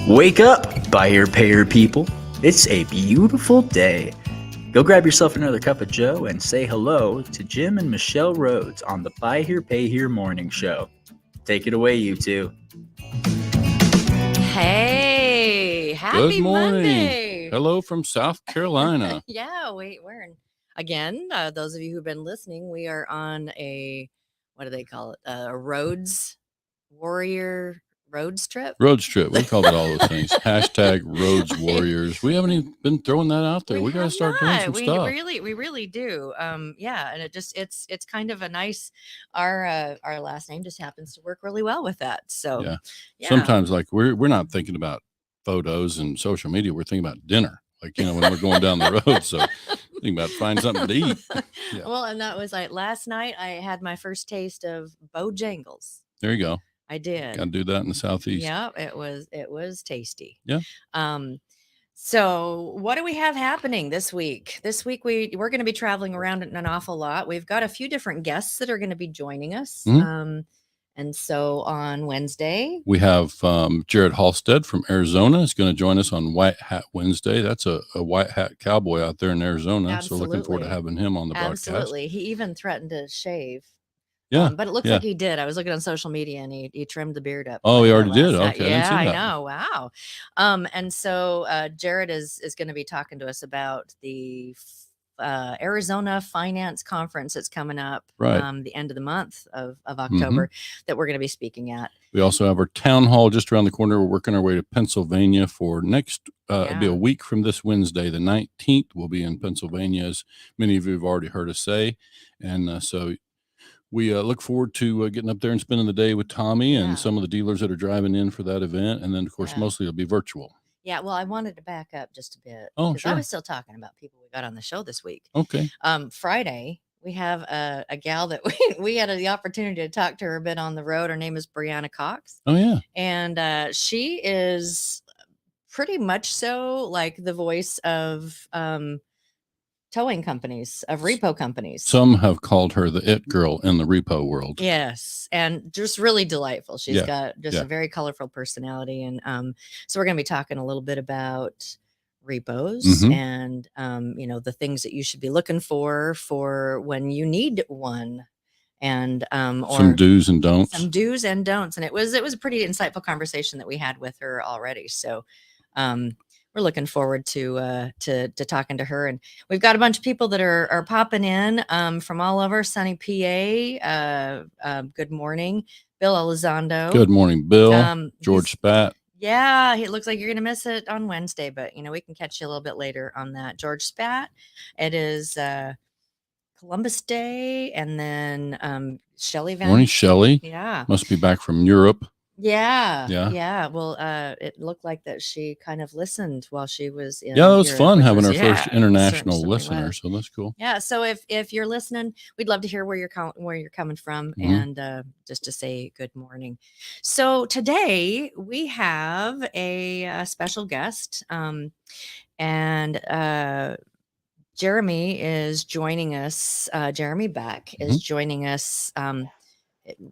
Wake up, buy here, pay here people. It's a beautiful day. Go grab yourself another cup of joe and say hello to Jim and Michelle Rhodes on the Buy Here, Pay Here morning show. Take it away, you two. Hey, happy Good morning. Monday. Hello from South Carolina. Yeah, we're in, again, those of you who've been listening, we are on a, what do they call it? A roads trip. Roads trip. We call it all those things. Hashtag Roads Warriors. We haven't even been throwing that out there. We got to start doing some stuff. We really do. Yeah, and it's kind of a nice. Our last name just happens to work really well with that. So yeah. Sometimes like we're not thinking about photos and social media. We're thinking about dinner. Like, when we're going down the road. So think about finding something to eat. Yeah. Well, and that was like last night I had my first taste of Bojangles. There you go. I did. Got to do that in the Southeast. Yeah, it was tasty. Yeah. So what do we have happening this week? This week we're going to be traveling around an awful lot. We've got a few different guests that are going to be joining us. Mm-hmm. And so on Wednesday we have Jared Halstead from Arizona is going to join us on White Hat Wednesday. That's a white hat cowboy out there in Arizona. Absolutely. So looking forward to having him on the broadcast. Absolutely. He even threatened to shave. Yeah. But it looks like he did. I was looking on social media and he trimmed the beard up. Oh, he already did. Okay. Yeah, I know. Wow. And so Jared is going to be talking to us about the Arizona Finance Conference that's coming up the end of the month of October that we're going to be speaking at. We also have our town hall just around the corner. We're working our way to Pennsylvania for next, it'll be a week from this Wednesday, the 19th. We'll be in Pennsylvania, as many of you have already heard us say. And so we look forward to getting up there and spending the day with Tommy and some of the dealers that are driving in for that event. And then, of course, mostly it'll be virtual. Yeah, well, I wanted to back up just a bit. Oh, because sure. I was still talking about people we got on the show this week. Okay. Friday, we have a gal that we had the opportunity to talk to her a bit on the road. Her name is Brianna Cox. Oh, yeah. And she is pretty much so like the voice of towing companies, of repo companies. Some have called her the it girl in the repo world. Yes. And just really delightful. She's got just a very colorful personality. And so we're going to be talking a little bit about repos and, the things that you should be looking for when you need one. And some do's and don'ts. Some do's and don'ts. And it was a pretty insightful conversation that we had with her already. So we're looking forward to talking to her, and we've got a bunch of people that are popping in from all over sunny PA. Good morning, Bill Elizondo. Good morning, Bill. George Spat. Yeah, it looks like you're gonna miss it on Wednesday, but we can catch you a little bit later on that. George Spat. It is Columbus Day, and then Shelley Van. Morning, Shelley. Yeah, must be back from Europe. Yeah. Well, it looked like that she kind of listened while she was in. Yeah, it was fun having our first international listener. So that's cool. Yeah. So if you're listening, we'd love to hear where you're coming from, and just to say good morning. So today we have a special guest, and Jeremy is joining us. Jeremy Beck is joining us.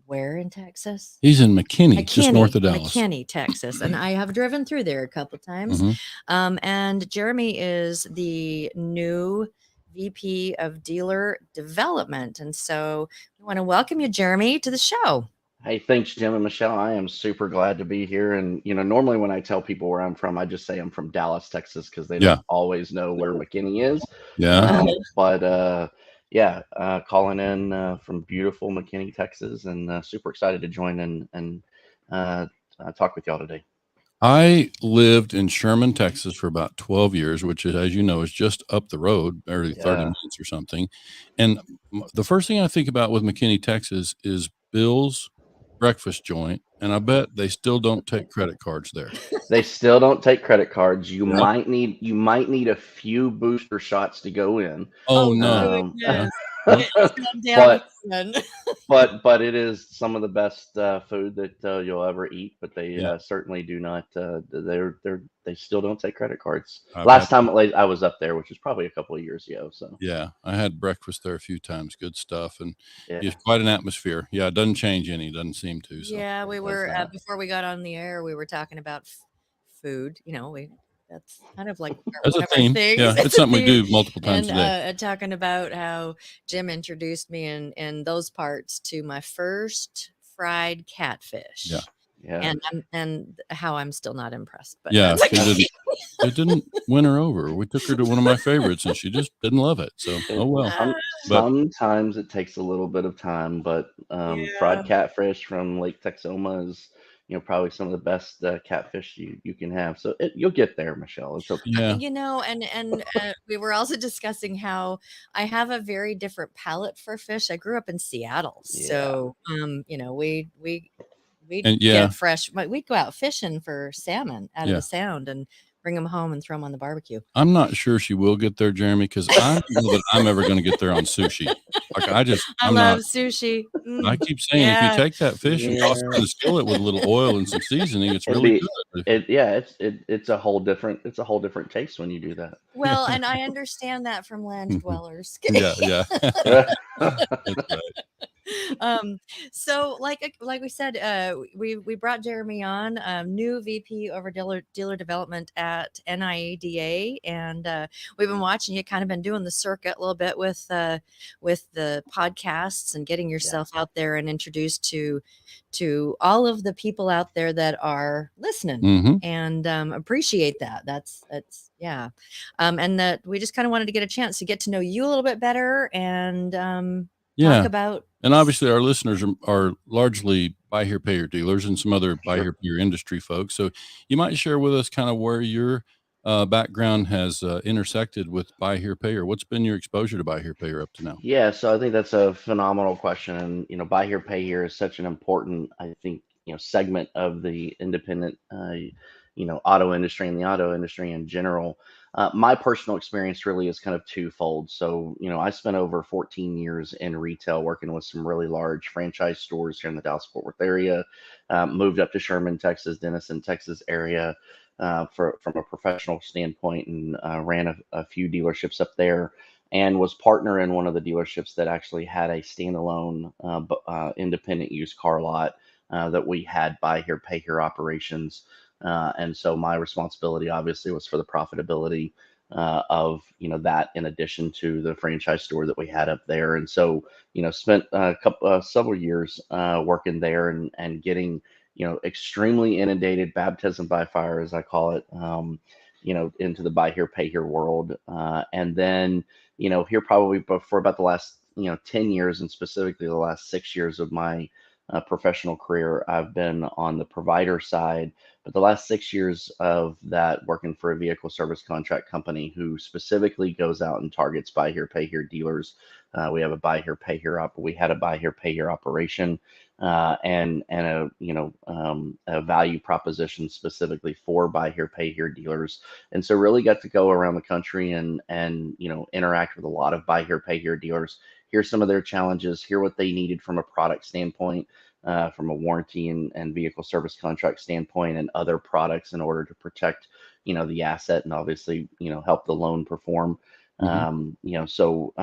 Where in Texas? He's in McKinney, just north of Dallas. McKinney, Texas. And I have driven through there a couple times. And Jeremy is the new VP of Dealer Development. And so we want to welcome you, Jeremy, to the show. Hey, thanks, Jim and Michelle. I am super glad to be here. And, normally when I tell people where I'm from, I just say I'm from Dallas, Texas, because they don't always know where McKinney is. Yeah. Calling in from beautiful McKinney, Texas, and super excited to join and talk with y'all today. I lived in Sherman, Texas for about 12 years, which is, as you know, is just up the road, barely 30 minutes or something. And the first thing I think about with McKinney, Texas is Bill's breakfast joint, and I bet they still don't take credit cards there. They still don't take credit cards. You might need a few booster shots to go in. Oh no. But it is some of the best food that you'll ever eat. But they certainly do not. They still don't take credit cards. Last time I was up there, which was probably a couple of years ago. So yeah, I had breakfast there a few times. Good stuff, and it's quite an atmosphere. Yeah, it doesn't change any. Doesn't seem to. So. Yeah, we were before we got on the air. We were talking about food. That's kind of like As one a of our theme. things. Yeah, it's something we do multiple times And a day. talking about how Jim introduced me in those parts to my first fried catfish. Yeah. Yeah. And how I'm still not impressed. But Yeah, that's okay. it didn't win her over. We took her to one of my favorites, and she just didn't love it. So, oh well. But Sometimes it takes a little bit of time, but Yeah. fried catfish from Lake Texoma is, probably some of the best catfish you can have. So you'll get there, Michelle. It's okay. yeah, And we were also discussing how I have a very different palate for fish. I grew up in Seattle, Yeah. so we'd and get fresh. We'd go out fishing for salmon out of Yeah. the sound and bring them home and throw them on the barbecue. I'm not sure she will get there, Jeremy, because I don't know that I'm ever going to get there on sushi. Like I I'm love not. sushi. I keep saying if you take that fish and toss it in the skillet with a little oil and some seasoning, it's really good. It's a whole different taste when you do that. Well, and I understand that from land dwellers. Yeah. That's right. So like we said, we brought Jeremy on, new VP over dealer development at NIADA, and we've been watching you, kind of been doing the circuit a little bit with the podcasts and getting yourself out there and introduced to all of the people out there that are listening, and appreciate that. That's yeah. And that we just kind of wanted to get a chance to get to know you a little bit better and talk about. And obviously, our listeners are largely buy here, pay here dealers and some other buy here, pay here industry folks. So you might share with us kind of where your background has intersected with buy here, pay here. What's been your exposure to buy here, pay here up to now? Yeah, so I think that's a phenomenal question, and buy here, pay here is such an important, I think, segment of the independent, auto industry and the auto industry in general. My personal experience really is kind of twofold. So, I spent over 14 years in retail working with some really large franchise stores here in the Dallas-Fort Worth area. Moved up to Sherman, Texas, Denison, Texas area from a professional standpoint, and ran a few dealerships up there, and was partner in one of the dealerships that actually had a standalone independent used car lot that we had buy here, pay here operations. And so my responsibility obviously was for the profitability of that, in addition to the franchise store that we had up there. And so spent several years working there and getting extremely inundated, baptism by fire, as I call it, into the buy here, pay here world. And then here probably for about the last 10 years, and specifically the last 6 years of my professional career, I've been on the provider side, but the last 6 years of that working for a vehicle service contract company who specifically goes out and targets buy here, pay here dealers. We have a buy here, pay here we had a buy here, pay here operation, and a value proposition specifically for buy here, pay here dealers. And so really got to go around the country and interact with a lot of buy here, pay here dealers, hear some of their challenges, hear what they needed from a product standpoint, from a warranty and vehicle service contract standpoint, and other products in order to protect, the asset, and obviously, help the loan perform. So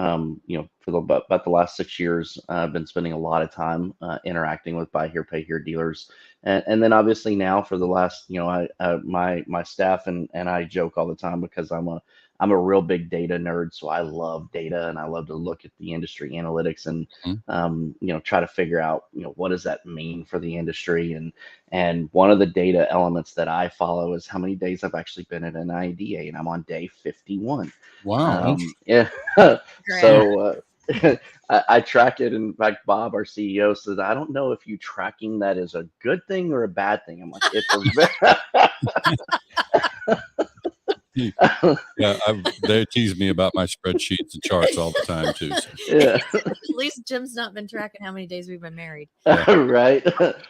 for about the last 6 years, I've been spending a lot of time interacting with buy here, pay here dealers, and then obviously now for the last, my staff and I joke all the time because I'm a real big data nerd, so I love data and I love to look at the industry analytics and try to figure out what does that mean for the industry, and one of the data elements that I follow is how many days I've actually been at an NIADA, and I'm on day 51. Wow. Yeah. So I track it. In fact, Bob, our CEO, says, I don't know if you tracking that is a good thing or a bad thing. I'm like, it's They tease me about my spreadsheets and charts all the time too. So. Yeah. At least Jim's not been tracking how many days we've been married. Right.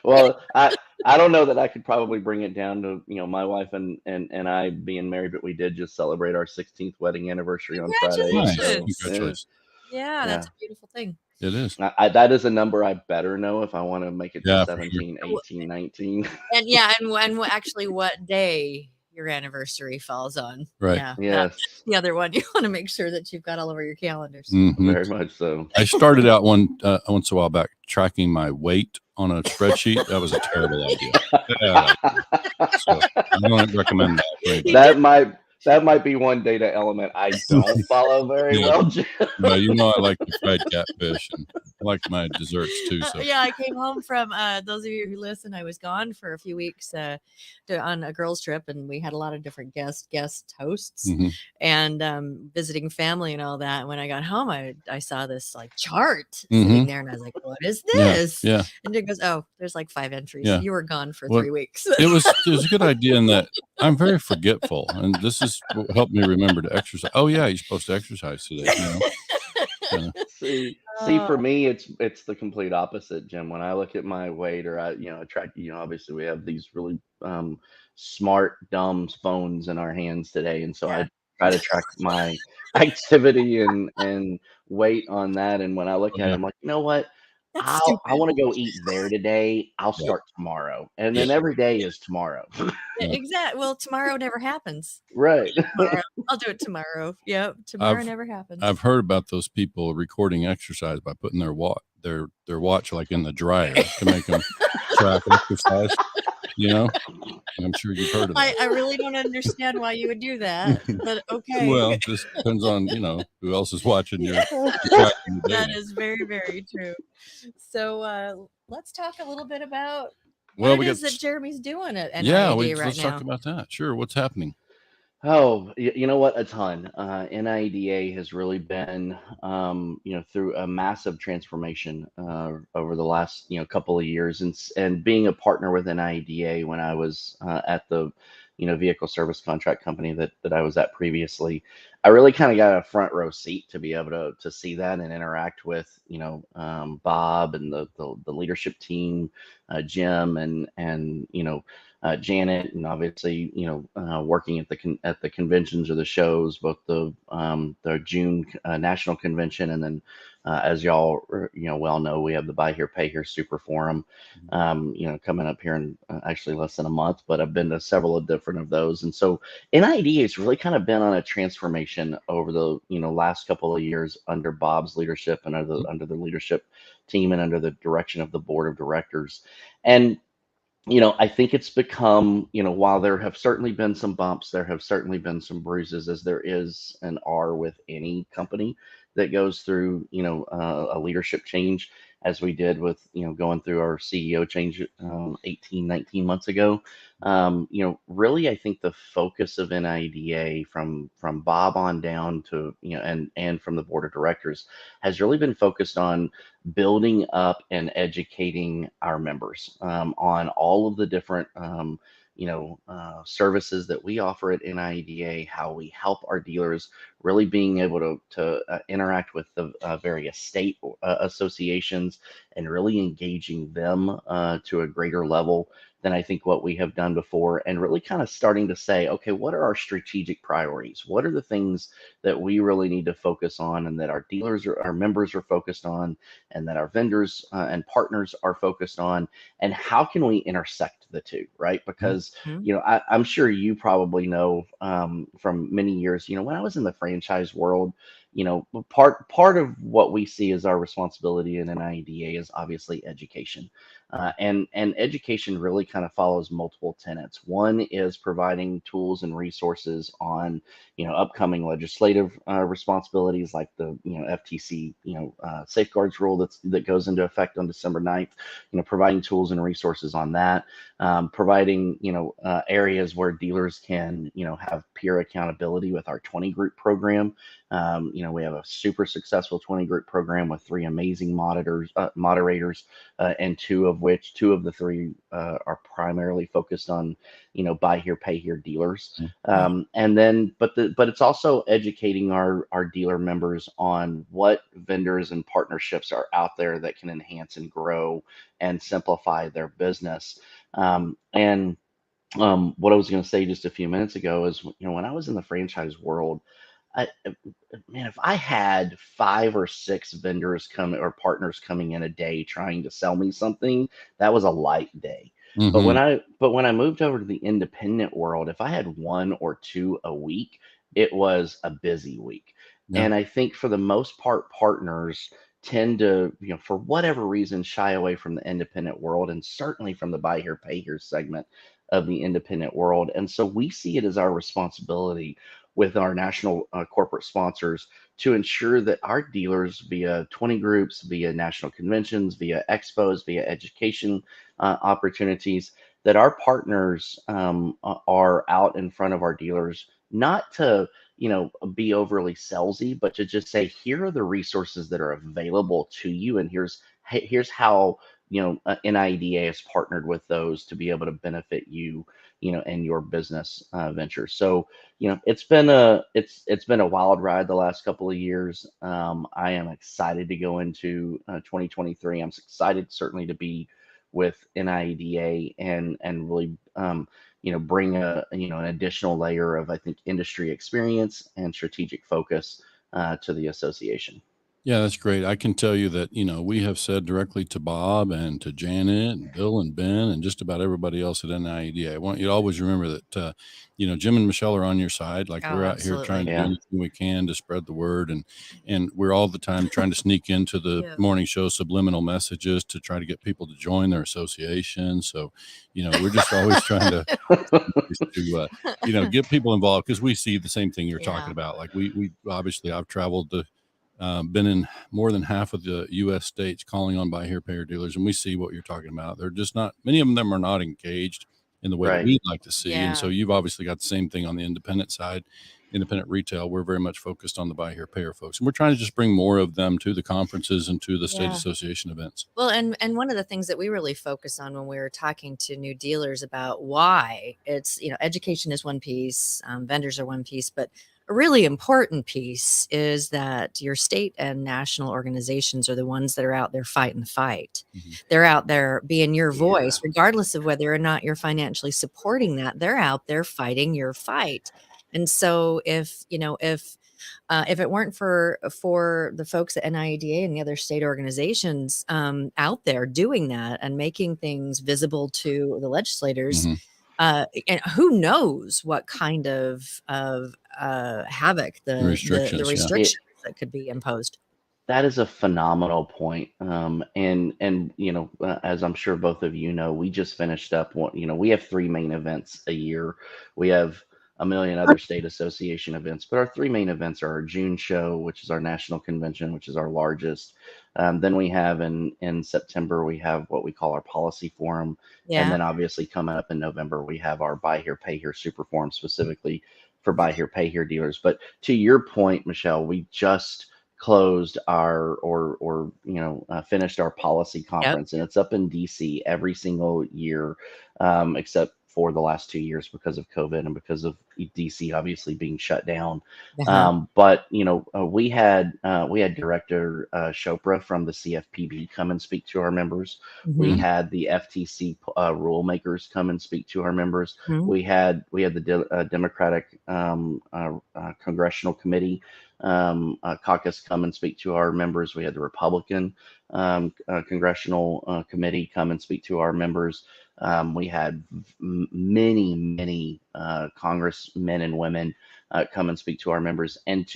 Well, I don't know that I could probably bring it down to my wife and I being married, but we did just celebrate our 16th wedding anniversary on Friday. Nice. So, Congratulations. Yeah, that's a beautiful thing. It is. That is a number I better know if I want to make it to Yeah, 17, 18, 19. And and actually what day your anniversary falls on. Right. Yeah. Yes. That's the other one. You want to make sure that you've got all over your calendars. Very much so. I started out once a while back tracking my weight on a spreadsheet. That was a terrible idea. So I don't recommend that. That might be one data element I don't follow very well, Jim. No, I like the fried catfish, and I like my desserts too. So yeah, I came home from those of you who listen. I was gone for a few weeks on a girls' trip, and we had a lot of different guest hosts and visiting family and all that. And when I got home, I saw this like chart sitting there, and I was like, "What is this?" Yeah. And it goes, "Oh, there's like 5 entries. Yeah. You were gone for 3 weeks." It was a good idea in that I'm very forgetful, and this is what helped me remember to exercise. Oh yeah, you're supposed to exercise today. See, for me, it's the complete opposite, Jim. When I look at my weight, or I track, obviously we have these really smart, dumb phones in our hands today, and so I try to track my activity and weight on that. And when I look at it, I'm like, you know what? I want to go eat there today. I'll start tomorrow, and then every day is tomorrow. Exactly. Well, tomorrow never happens. Right. I'll do it tomorrow. Yep. Tomorrow never happens. I've heard about those people recording exercise by putting their watch like in the dryer to make them track exercise. I'm sure you've heard of that. I really don't understand why you would do that, but okay. Well, it just depends on who else is watching your That is very, very true. So let's talk a little bit about what it is that Jeremy's doing at NIADA right let's now. talk about that. Sure. What's happening? Oh, you know what? A ton. NIADA has really been, through a massive transformation over the last, couple of years, and being a partner with NIADA when I was at the, vehicle service contract company that I was at previously, I really kind of got a front row seat to be able to see that and interact with, Bob and the leadership team, Jim and Janet, and obviously, working at the conventions or the shows, both the June national convention, and then as y'all well know, we have the Buy Here Pay Here Super Forum, coming up here in actually less than a month. But I've been to several of different of those, and so NIADA has really kind of been on a transformation over the last couple of years under Bob's leadership and under the leadership team and under the direction of the board of directors, and I think it's become, while there have certainly been some bumps, there have certainly been some bruises, as there is and are with any company that goes through, a leadership change, as we did with, going through our CEO change 18, 19 months ago. Really, I think the focus of NIADA from Bob on down to, and from the board of directors has really been focused on building up and educating our members on all of the different services that we offer at NIADA, how we help our dealers, really being able to interact with the various state associations and really engaging them to a greater level than I think what we have done before, and really kind of starting to say, okay, what are our strategic priorities? What are the things that we really need to focus on, and that our dealers or our members are focused on, and that our vendors and partners are focused on, and how can we intersect the two, right? Because I'm sure you probably know from many years, when I was in the franchise world, part of what we see as our responsibility in NIADA is obviously education. And education really kind of follows multiple tenets. One is providing tools and resources on, upcoming legislative responsibilities, like the, FTC, safeguards rule that goes into effect on December 9th, providing tools and resources on that, providing, areas where dealers can, have peer accountability with our 20 group program. We have a super successful 20 group program with 3 amazing moderators, and two of the 3 are primarily focused on, buy here, pay here dealers. And then, but it's also educating our dealer members on what vendors and partnerships are out there that can enhance and grow and simplify their business. What I was going to say just a few minutes ago is, when I was in the franchise world, man, if I had 5 or 6 vendors or partners coming in a day trying to sell me something, that was a light day. But when Mm-hmm. I moved over to the independent world, if I had one or two a week, it was a busy week. Yeah. And I think for the most part, partners tend to, for whatever reason, shy away from the independent world, and certainly from the buy here, pay here segment of the independent world. And so we see it as our responsibility with our national corporate sponsors to ensure that our dealers, via 20 groups, via national conventions, via expos, via education opportunities, that our partners are out in front of our dealers, not to be overly salesy, but to just say, here are the resources that are available to you, and here's how NIADA has partnered with those to be able to benefit you, and your business venture. So it's been a wild ride the last couple of years. I am excited to go into 2023. I'm excited certainly to be with NIADA and really bring an additional layer of, I think, industry experience and strategic focus to the association. Yeah, that's great. I can tell you that, we have said directly to Bob and to Janet and Bill and Ben and just about everybody else at NIADA. I want you to always remember that, Jim and Michelle are on your side. Like, Oh, we're out here trying to do Yeah. anything we can to spread the word. And we're all the time trying to sneak into the Yeah. morning show subliminal messages to try to get people to join their association. So, we're just always trying to get people involved, because we see the same thing you're talking about. Like, we obviously, I've traveled to been in more than half of the U.S. states calling on buy here, pay here dealers, and we see what you're talking about. They're just not, many of them are not engaged in the way that Right. we'd like to see. Yeah. And so you've obviously got the same thing on the independent side, independent retail. We're very much focused on the buy here, pay here folks, and we're trying to just bring more of them to the conferences and to the state association events. Well, and one of the things that we really focus on when we were talking to new dealers about why it's, education is one piece, vendors are one piece, but a really important piece is that your state and national organizations are the ones that are out there fighting the fight. Mm-hmm. They're out there being your voice, regardless of whether or not you're financially supporting that. They're out there fighting your fight. And so if it weren't for the folks at NIADA and the other state organizations out there doing that and making things visible to the legislators, and who knows what kind of havoc the restrictions that could be imposed. That is a phenomenal point. And as I'm sure both of you know, we just finished up one. We have three main events a year. We have a million other state association events, but our three main events are our June show, which is our national convention, which is our largest. Then we have in September, we have what we call our policy forum. And then obviously coming up in November, we have our buy here, pay here super forum, specifically for buy here, pay here dealers. But to your point, Michelle, we just closed our finished our policy conference, and it's up in DC every single year, except for the last 2 years because of COVID and because of DC obviously being shut down. But we had Director Chopra from the CFPB come and speak to our members. We had the FTC rule makers come and speak to our members. We had the Democratic Congressional Committee caucus come and speak to our members. We had the Republican Congressional Committee come and speak to our members. We had many congressmen and women come and speak to our members, and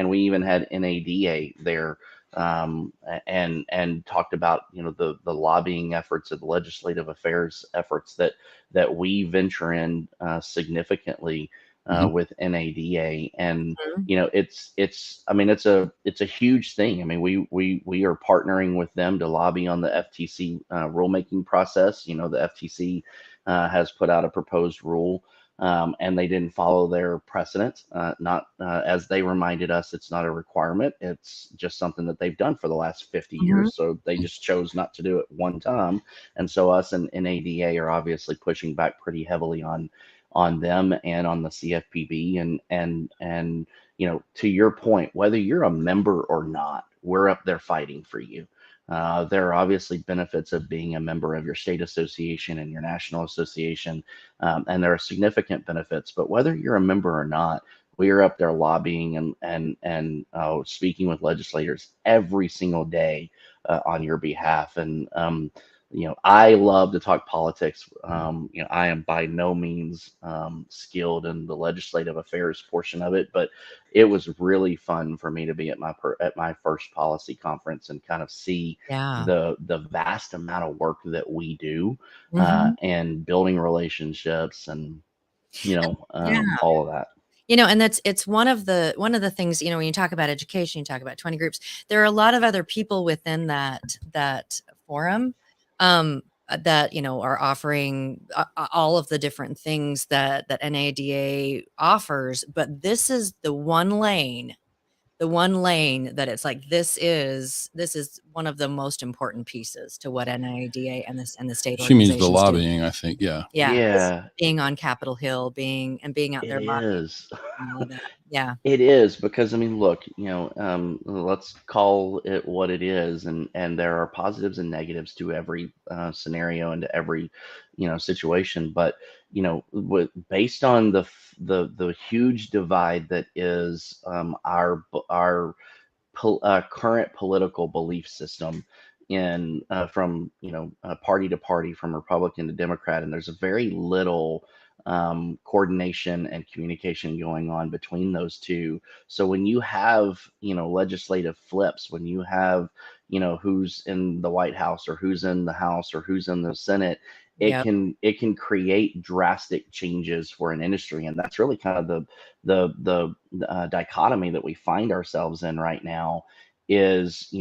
we even had NADA there and talked about the lobbying efforts of the legislative affairs efforts that we venture in significantly with NADA. And it's a huge thing. I mean, we are partnering with them to lobby on the FTC rulemaking process. The FTC has put out a proposed rule, and they didn't follow their precedent. Not as they reminded us, it's not a requirement. It's just something that they've done for the last 50 years. So they just chose not to do it one time. And so us and NADA are obviously pushing back pretty heavily on them and on the CFPB. And to your point, whether you're a member or not, we're up there fighting for you. There are obviously benefits of being a member of your state association and your national association, and there are significant benefits. But whether you're a member or not, we are up there lobbying and speaking with legislators every single day on your behalf. And I love to talk politics. I am by no means skilled in the legislative affairs portion of it, but it was really fun for me to be at my first policy conference and kind of see Yeah. the vast amount of work that we do, Mm-hmm. and building relationships and Yeah. all of that. And it's one of the things, when you talk about education, you talk about 20 groups, there are a lot of other people within that forum, that, are offering all of the different things that NADA offers. But this is the one lane that it's like, this is one of the most important pieces to what NIADA and the state She means the organizations do. lobbying, I think. Yeah. Yeah. Being on Capitol Hill, being out there It lobbying is. and all of that. Yeah. It is, because I mean, look, let's call it what it is, and there are positives and negatives to every scenario and to every situation. But based on the huge divide that is our current political belief system in from party to party, from Republican to Democrat, and there's a very little coordination and communication going on between those two. So when you have legislative flips, when you have who's in the White House or who's in the House or who's in the Senate, it Yep. can create drastic changes for an industry, and that's really kind of the dichotomy that we find ourselves in right now. Is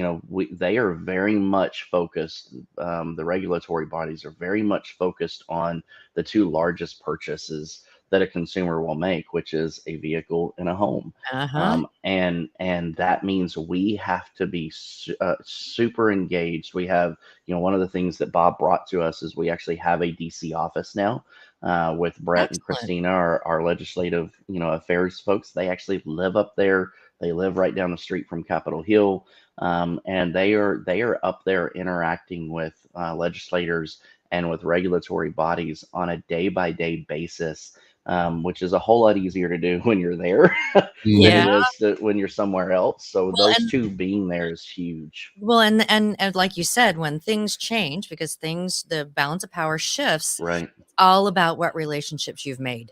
they are very much focused. The regulatory bodies are very much focused on the two largest purchases that a consumer will make, which is a vehicle and a home. Uh-huh. And that means we have to be super engaged. We have, one of the things that Bob brought to us is we actually have a DC office now, with Brett and Excellent. Christina, our legislative, affairs folks. They actually live up there. They live right down the street from Capitol Hill, and they are up there interacting with legislators and with regulatory bodies on a day-by-day basis, which is a whole lot easier to do when you're there than Yeah. it is when you're somewhere else. So Well, those and two being there is huge. well, and like you said, when things change, because the balance of power shifts, Right. it's all about what relationships you've made.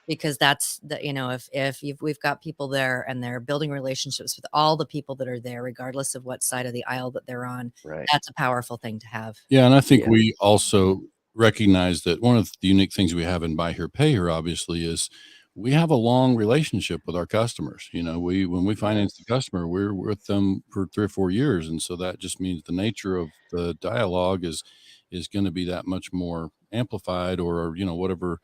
Because that's if we've got people there and they're building relationships with all the people that are there, regardless of what side of the aisle that they're on, Right. that's a powerful thing to have. Yeah. And I think Yeah. we also recognize that one of the unique things we have in Buy Here, Pay Here, obviously, is we have a long relationship with our customers. When we finance the customer, we're with them for 3 or 4 years. And so that just means the nature of the dialogue is going to be that much more amplified, or, whatever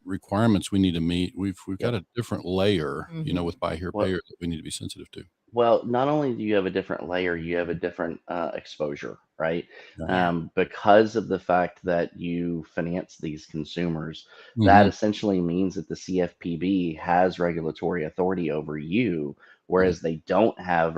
requirements we need to meet. We've got a different layer, with Buy Here, Pay Here that we need to be sensitive to. Well, not only do you have a different layer, you have a different exposure, right? Yeah. Because of the fact that you finance these consumers, that Mhm. essentially means that the CFPB has regulatory authority over you, Yeah. whereas they don't have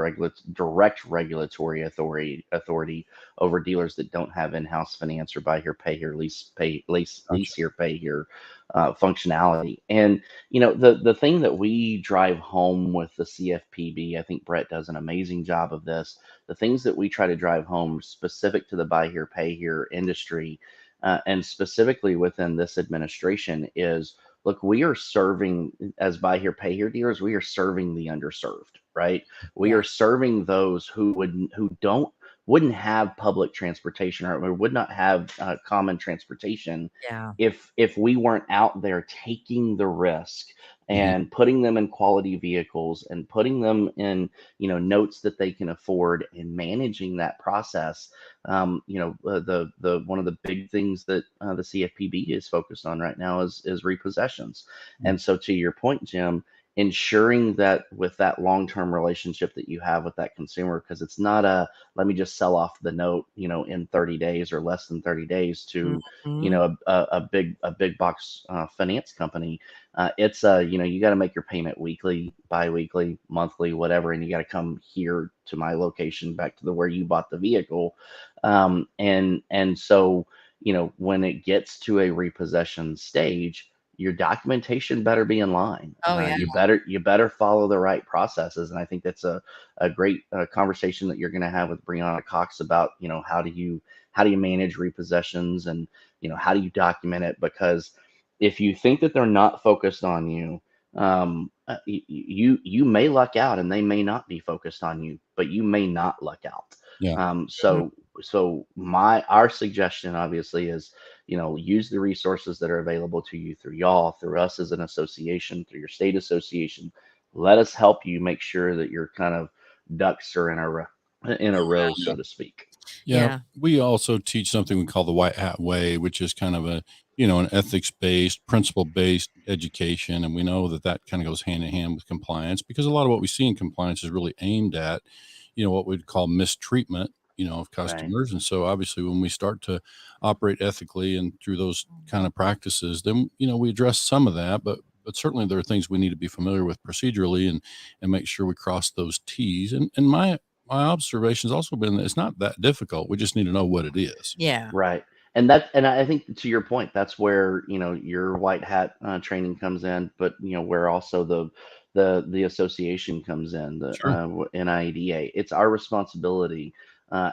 direct regulatory authority over dealers that don't have in-house finance or buy here, pay here, lease Gotcha. here, pay here functionality. And the thing that we drive home with the CFPB, I think Brett does an amazing job of this. The things that we try to drive home specific to the buy here, pay here industry, and specifically within this administration, is look, we are serving, as buy here, pay here dealers, we are serving the underserved, right? We Yeah. are serving those who wouldn't have public transportation, or would not have common transportation Yeah. if we weren't out there taking the risk and putting them in quality vehicles and putting them in notes that they can afford, and managing that process. The one of the big things that the CFPB is focused on right now is repossessions. And so, to your point, Jim, ensuring that with that long-term relationship that you have with that consumer, because it's not a let me just sell off the note in 30 days or less than 30 days to Mhm. a big box finance company. It's you got to make your payment weekly, bi-weekly, monthly, whatever, and you got to come here to my location, back to where you bought the vehicle. And so when it gets to a repossession stage, your documentation better be in line. Oh, yeah. You better follow the right processes. And I think that's a great conversation that you're going to have with Brianna Cox about how how do you manage repossessions, and how do you document it? Because if you think that they're not focused on you, you may luck out, and they may not be focused on you, but you may not luck out. Yeah. So our suggestion obviously is, use the resources that are available to you through y'all, through us as an association, through your state association. Let us help you make sure that your kind of ducks are in a row, so to speak. Yeah. We also teach something we call the White Hat Way, which is kind of an ethics-based, principle-based education. And we know that kind of goes hand in hand with compliance, because a lot of what we see in compliance is really aimed at, what we'd call mistreatment, of customers. Right. And so obviously when we start to operate ethically and through those kind of practices, then, we address some of that, but certainly there are things we need to be familiar with procedurally and make sure we cross those T's. And my observation has also been that it's not that difficult. We just need to know what it is. Yeah. Right. And I think, to your point, that's where, your white hat training comes in, but, where also the association comes in, the NIADA. It's our responsibility,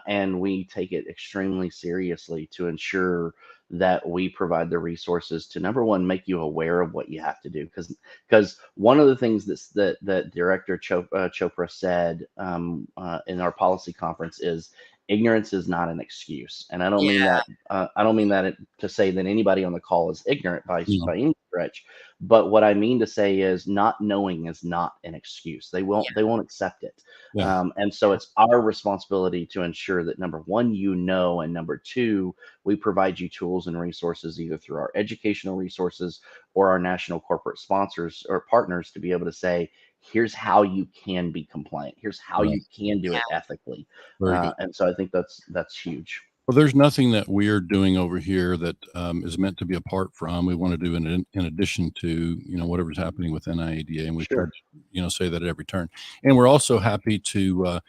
and we take it extremely seriously to ensure that we provide the resources to, number one, make you aware of what you have to do. Because one of the things that Director Chopra said in our policy conference is, ignorance is not an excuse. And I don't mean that to say that anybody on the call is ignorant by any stretch, but what I mean to say is, not knowing is not an excuse. They won't accept it. And so it's our responsibility to ensure that, number one, and number two, we provide you tools and resources either through our educational resources or our national corporate sponsors or partners to be able to say, here's how you can be compliant. Here's how you can do it ethically. And so I think that's huge. Well, there's nothing that we're doing over here that is meant to be apart from. We want to do in addition to, whatever's happening with NIADA, and we try to, say that at every turn. And we're also happy to,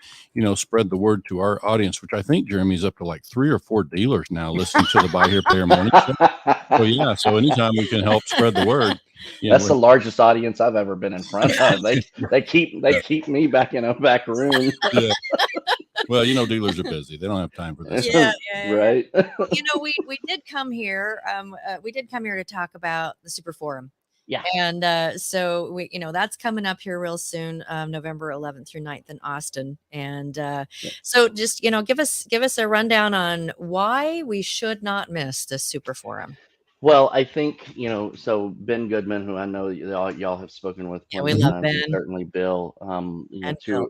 spread the word to our audience, which I think Jeremy's up to like 3 or 4 dealers now listening to the Buy Here, Pay Here Morning Show. So anytime we can help spread the word. That's the largest audience I've ever been in front of. They keep me back in a back room. Yeah. Well, dealers are busy. They don't have time for this. Right. We did come here. We did come here to talk about the Super Forum. Yeah. And so we, that's coming up here real soon, November 11th through 9th in Austin. And so just, give us a rundown on why we should not miss the Super Forum. Well, I think, so Ben Goodman, who I know y'all have spoken with plenty of times, and certainly Bill,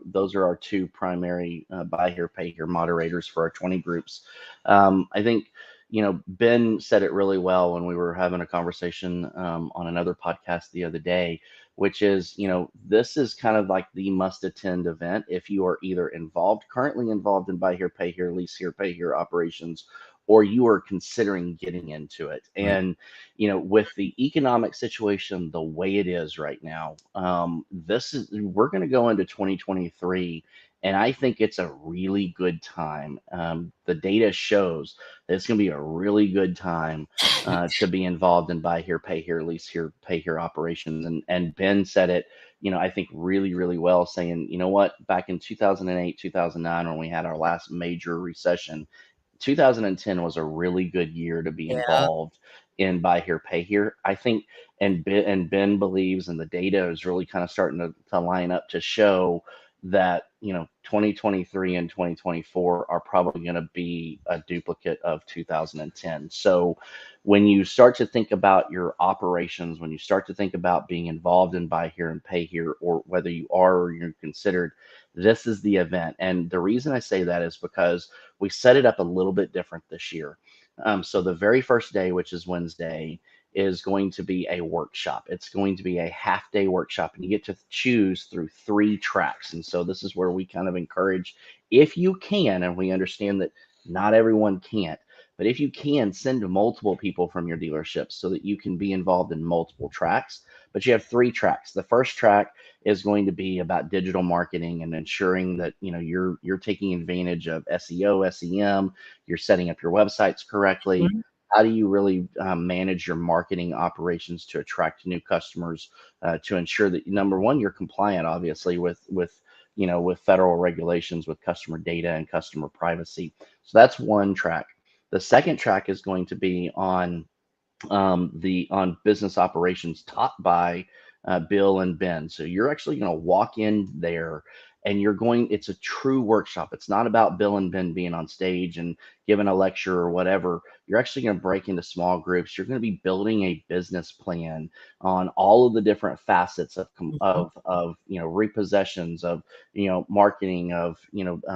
those are our 2 primary Buy Here, Pay Here moderators for our 20 groups. I think, Ben said it really well when we were having a conversation on another podcast the other day, which is, this is kind of like the must attend event if you are either currently involved in Buy Here, Pay Here, Lease Here, Pay Here operations, or you are considering getting into it. And, with the economic situation the way it is right now, we're going to go into 2023, and I think it's a really good time. The data shows that it's going to be a really good time to be involved in Buy Here, Pay Here, Lease Here, Pay Here operations. And Ben said it, I think really, really well, saying, back in 2008, 2009, when we had our last major recession, 2010 was a really good year to be involved in Buy Here, Pay Here. I think, and Ben believes, and the data is really kind of starting to line up to show that, 2023 and 2024 are probably going to be a duplicate of 2010. So when you start to think about your operations, when you start to think about being involved in Buy Here and Pay Here, or whether you are or you're considered, this is the event. And the reason I say that is because we set it up a little bit different this year. So the very first day, which is Wednesday, is going to be a workshop. It's going to be a half-day workshop, and you get to choose through 3 tracks. And so this is where we kind of encourage, if you can, and we understand that not everyone can't, but if you can, send multiple people from your dealership so that you can be involved in multiple tracks. But you have 3 tracks. The first track is going to be about digital marketing and ensuring that you're taking advantage of SEO, SEM, you're setting up your websites correctly. Mm-hmm. How do you really manage your marketing operations to attract new customers, to ensure that, number one, you're compliant, obviously, with federal regulations, with customer data and customer privacy. So that's one track. The second track is going to be on business operations taught by Bill and Ben. So you're actually going to walk in there and it's a true workshop. It's not about Bill and Ben being on stage and giving a lecture or whatever. You're actually going to break into small groups. You're going to be building a business plan on all of the different facets of repossessions, of marketing, of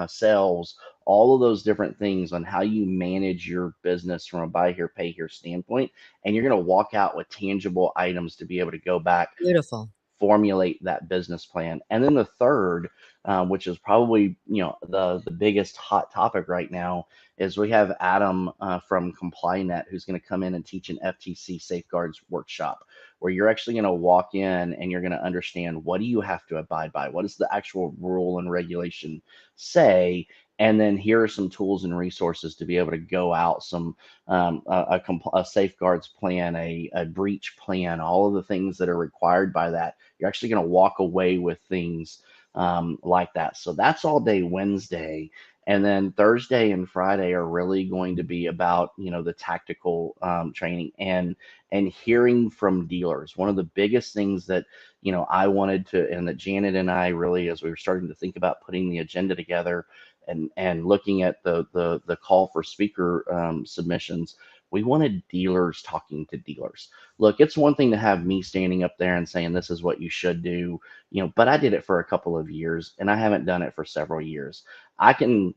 sales, all of those different things on how you manage your business from a buy here, pay here standpoint. And you're going to walk out with tangible items to be able to go back, Beautiful, formulate that business plan. And then the third, which is probably the biggest hot topic right now, is we have Adam from ComplyNet, who's going to come in and teach an FTC safeguards workshop, where you're actually going to walk in and you're going to understand, what do you have to abide by? What does the actual rule and regulation say? And then here are some tools and resources to be able to go out, a safeguards plan, a breach plan, all of the things that are required by that. You're actually going to walk away with things like that. So that's all day Wednesday. And then Thursday and Friday are really going to be about, the tactical training and hearing from dealers. One of the biggest things that, I wanted to, and that Janet and I really, as we were starting to think about putting the agenda together and looking at the call for speaker submissions, we wanted dealers talking to dealers. Look, it's one thing to have me standing up there and saying, this is what you should do, but I did it for a couple of years and I haven't done it for several years. I can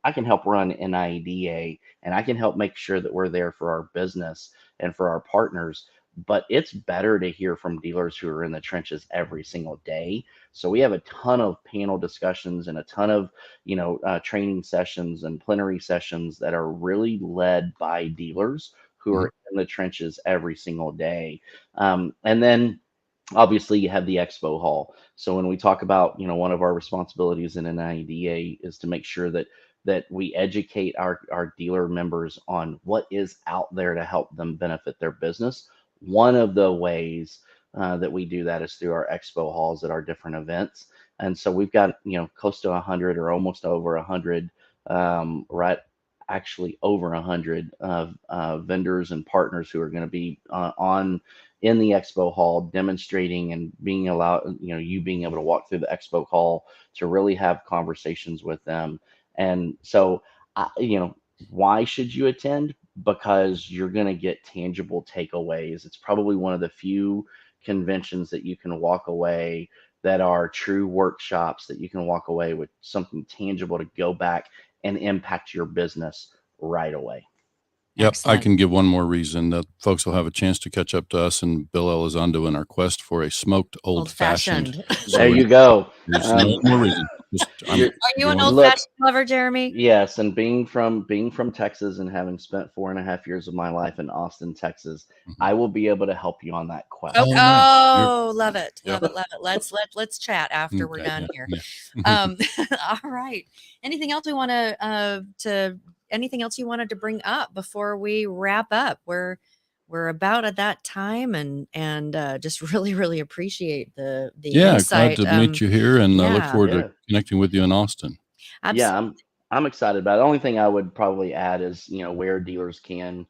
help run NIADA, and I can help make sure that we're there for our business and for our partners. But it's better to hear from dealers who are in the trenches every single day. So we have a ton of panel discussions and a ton of training sessions and plenary sessions that are really led by dealers who are in the trenches every single day. And then obviously you have the expo hall. So when we talk about, one of our responsibilities in NIADA is to make sure that we educate our dealer members on what is out there to help them benefit their business. One of the ways that we do that is through our expo halls at our different events. And so we've got, close to 100 or almost over 100, right? Actually over 100 vendors and partners who are going to be in the expo hall demonstrating and being allowed, you being able to walk through the expo hall to really have conversations with them. And so, why should you attend? Because you're going to get tangible takeaways. It's probably one of the few conventions that you can walk away that are true workshops, that you can walk away with something tangible to go back and impact your business right away. Yep. Excellent. I can give one more reason that folks will have a chance to catch up to us and Bill Elizondo in our quest for a smoked old-fashioned. There you go. There's no more reason. Are you an old-fashioned lover, Jeremy? Yes, and being from Texas and having spent 4.5 years of my life in Austin, Texas, I will be able to help you on that quest. Oh, love it. Yep. Love it. Let's chat after we're done here. Yeah. All right. Anything else we want anything else you wanted to bring up before we wrap up? We're about at that time, and just really appreciate the insight. Glad to meet you here, and look forward Yeah. to connecting with you in Austin. Absolutely. Yeah, I'm excited about it. The only thing I would probably add is, where dealers can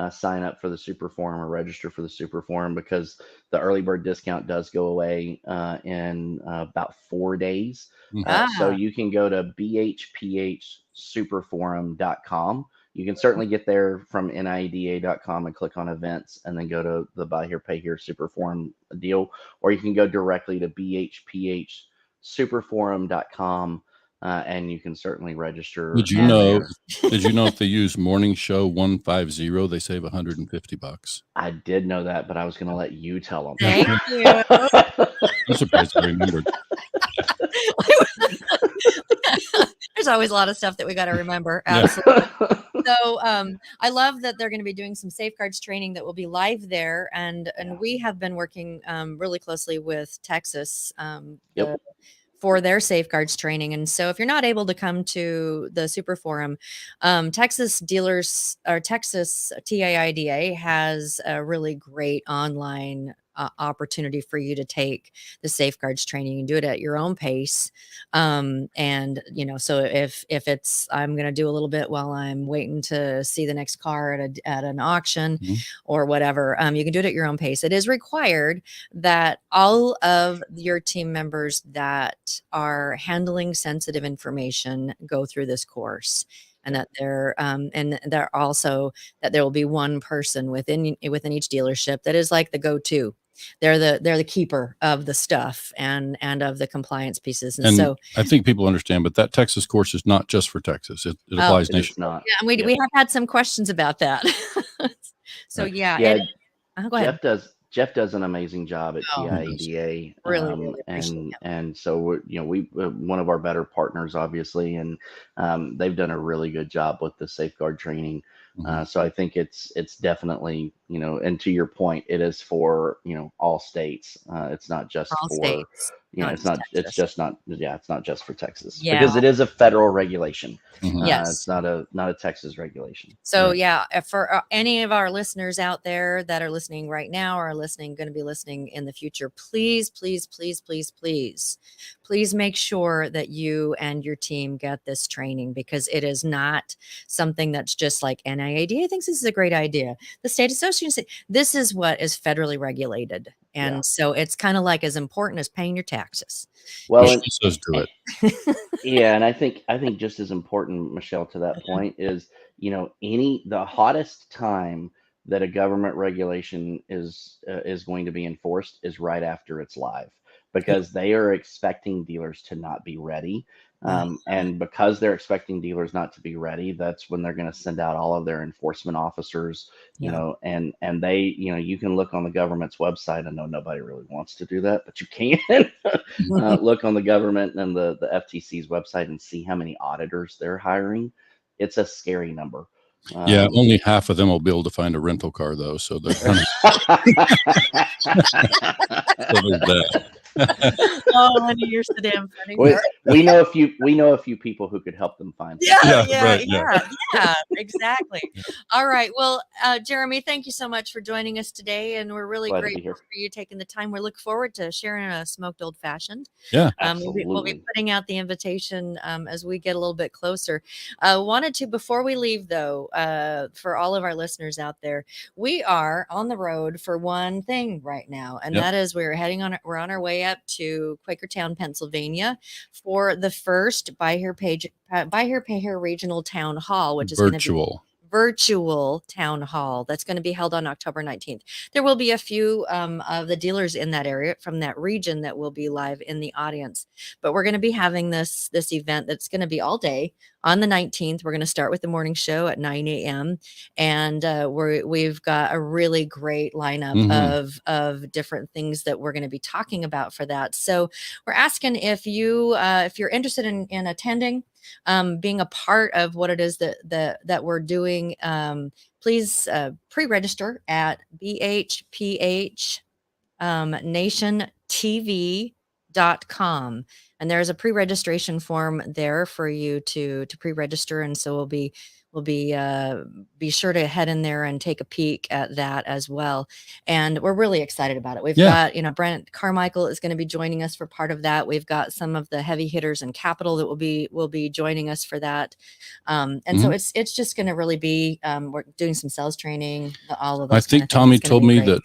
sign up for the Super Forum or register for the Super Forum, because the early bird discount does go away in about 4 days. So you can go to BHPH superforum.com. You can certainly get there from NIADA.com and click on events and then go to the Buy Here, Pay Here Super Forum deal, or you can go directly to BHPH superforum.com. And you can certainly register. Did you know if they use Morning Show 150, they save $150? I did know that, but I was going to let you tell them. Thank you. I'm surprised I remembered. There's always a lot of stuff that we got to remember. Absolutely. So I love that they're going to be doing some safeguards training that will be live there, and we have been working really closely with Texas for their safeguards training. And so if you're not able to come to the Super Forum, Texas dealers or Texas TIADA has a really great online opportunity for you to take the safeguards training. You can do it at your own pace. And, so if it's, I'm going to do a little bit while I'm waiting to see the next car at an auction or whatever, you can do it at your own pace. It is required that all of your team members that are handling sensitive information go through this course. And that there also that there will be one person within each dealership that is like the go-to. They're the keeper of the stuff and of the compliance pieces. And so I think people understand, but that Texas course is not just for Texas. It applies nationwide. Yeah, and we have had some questions about that. So right. Go ahead. Jeff does an amazing job at NIADA, really appreciate and so we one of our better partners, obviously, and they've done a really good job with the safeguard training. So I think it's definitely, and to your point, it is for all states. It's not just all for states. it's not just for Texas, because it is a federal regulation. Yes, it's not a Texas regulation. So for any of our listeners out there that are listening right now or going to be listening in the future, please make sure that you and your team get this training, because it is not something that's just like NIADA thinks this is a great idea. The state association, this is what is federally regulated. And so it's kind of like as important as paying your taxes. Well, she says do it. And I think just as important, Michelle, to that point is, the hottest time that a government regulation is going to be enforced is right after it's live, because they are expecting dealers to not be ready. And because they're expecting dealers not to be ready, that's when they're going to send out all of their enforcement officers, and they, you can look on the government's website. I know nobody really wants to do that, but you can look on the government and the FTC's website and see how many auditors they're hiring. It's a scary number. Only half of them will be able to find a rental car, though. So they're kind of oh, honey, you're so damn funny. We know a few people who could help them find. Yeah, exactly. All right. Well, Jeremy, thank you so much for joining us today, and we're really grateful for you taking the time. We look forward to sharing a smoked old fashioned. Yeah, absolutely. We'll be putting out the invitation as we get a little bit closer. Wanted to, before we leave, though, for all of our listeners out there, we are on the road for one thing right now, and that is we're on our way up to Quakertown, Pennsylvania, for the first Buy Here Pay Here Regional Town Hall, which is going to be virtual town hall that's going to be held on October 19th. There will be a few of the dealers in that area from that region that will be live in the audience, but we're going to be having this event that's going to be all day on the 19th. We're going to start with the morning show at 9 a.m. and we've got a really great lineup of different things that we're going to be talking about for that. So we're asking if you're interested in attending, being a part of what it is that we're doing, please pre-register at BHPH nationtv.com. And there's a pre-registration form there for you to pre-register. And so we'll be sure to head in there and take a peek at that as well. And we're really excited about it. We've got, Brent Carmichael is going to be joining us for part of that. We've got some of the heavy hitters in Capital that will be joining us for that. And so it's just going to really be, we're doing some sales training, all of those. I think Tommy told me that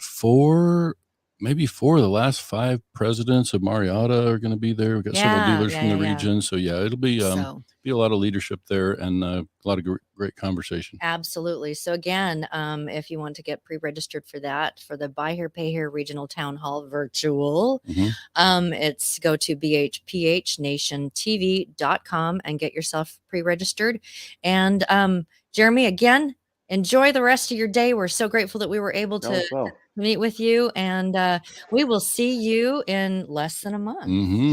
maybe 4 of the last 5 presidents of NIADA are going to be there. We've got several dealers from the region. So it'll be be a lot of leadership there and a lot of great conversation. Absolutely. So again, if you want to get pre-registered for that, for the Buy Here Pay Here Regional Town Hall virtual, it's go to bhphnationtv.com and get yourself pre-registered. And Jeremy, again, enjoy the rest of your day. We're so grateful that we were able to meet with you, and we will see you in less than a month.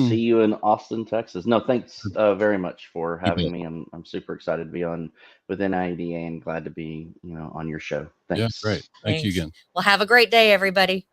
See you in Austin, Texas. No, thanks very much for having me. I'm super excited to be on with NIADA and glad to be on your show. Thanks. Yeah, great. Thank you again. Well, have a great day, everybody.